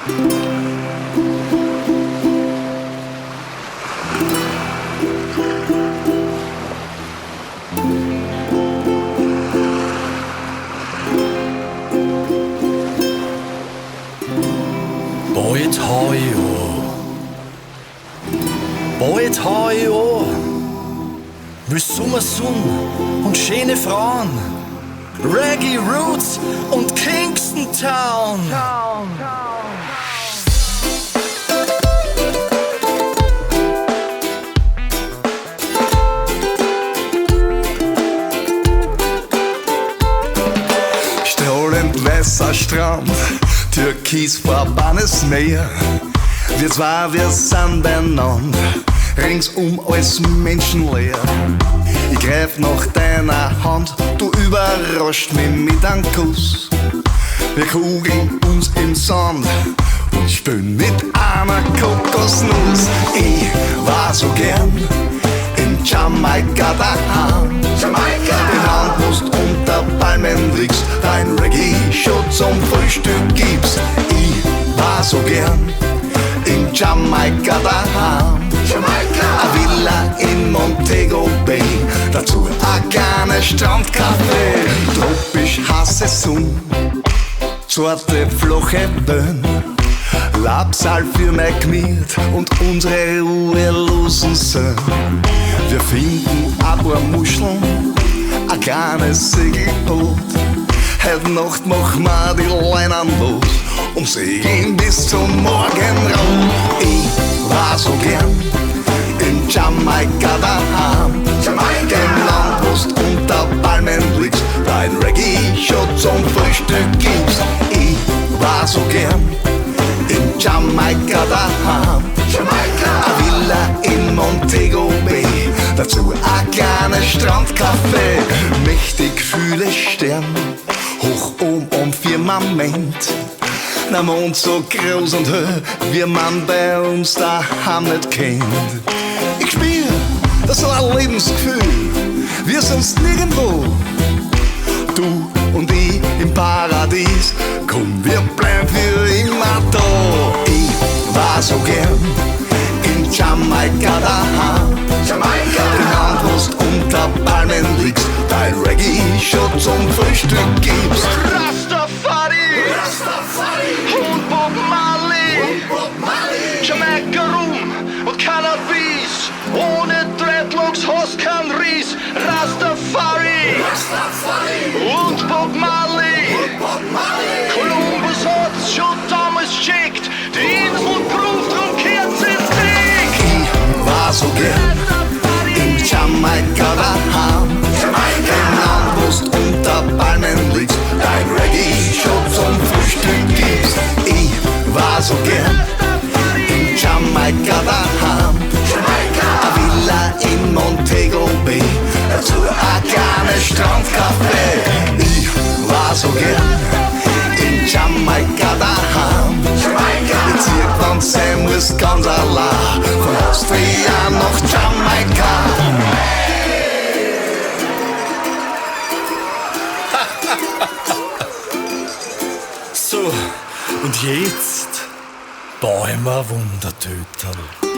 Bald hau ich an. Bald hau ich an. Will Sommersonne und schöne Frauen, Reggae Roots und Kingston Town. Strahlend weißer Strand, türkisfarbenes Meer. Wir zwei, wir sind beieinander, ringsum alles menschenleer. Ich greif nach deiner Hand, du überrascht mich mit einem Kuss. Wir kugeln uns im Sand und spülen mit einer Kokosnuss. Ich war so gern in Jamaika daheim. Im Land, wo's unter Palmen liegst, dein Reggae-Shot zum Frühstück gibst. Ich war so gern in Jamaika daheim. A Villa in Montego Bay, dazu ein kleines Strandcafé. Tropisch heiße Sonne, zarte flache Böen, Labsal für mein Gmied und unsere ruhelosen Söhne. Wir finden ein paar Muscheln, ein kleines Segelboot. Heute Nacht machen wir die Leinen los und segeln bis zum Morgenrot. Ich war so gern in Jamaika daheim. Im Land, wo's unter Palmen liegst, dein Reggae-Shot zum Frühstück gibst. Ich war so gern in Jamaika daheim. A Villa in Montego Bay, dazu ein kleines Strandcafé. Mächtig viele Sterne, hoch oben am Firmament. Der Mond so groß und hell, wie man bei uns daheim nicht kennt. Ich spür, das ist so ein Lebensgefühl, wir sonst nirgendwo. Du und ich im Paradies, komm, wir bleiben für immer da. Ich war so gern in Jamaika daheim. Im Land, wo's unter Palmen liegst, dein Reggae-Shot zum Frühstück gibst. Rastafari und Bob Marley, Jamaika Rum und Cannabis, ohne Dreadlocks hast kein Ries. Rastafari und Bob Marley, Columbus hat's schon damals geschickt, die Insel prüft und kehrt sich dick. Ich war so gern in Jamaika daheim. Im Land, wo's unter Palmen liegst, dein Reggae-Shot zum Frühstück gibst. Ich war so gern in Jamaika daheim. A Villa in Montego Bay, dazu ein kleines Strandcafé. Ich war so gern in Jamaika daheim. Jetzt irgendwann sein muss ganz allein, von Austria nach Jamaika. So, und jetzt bauen wir Wundertöterl.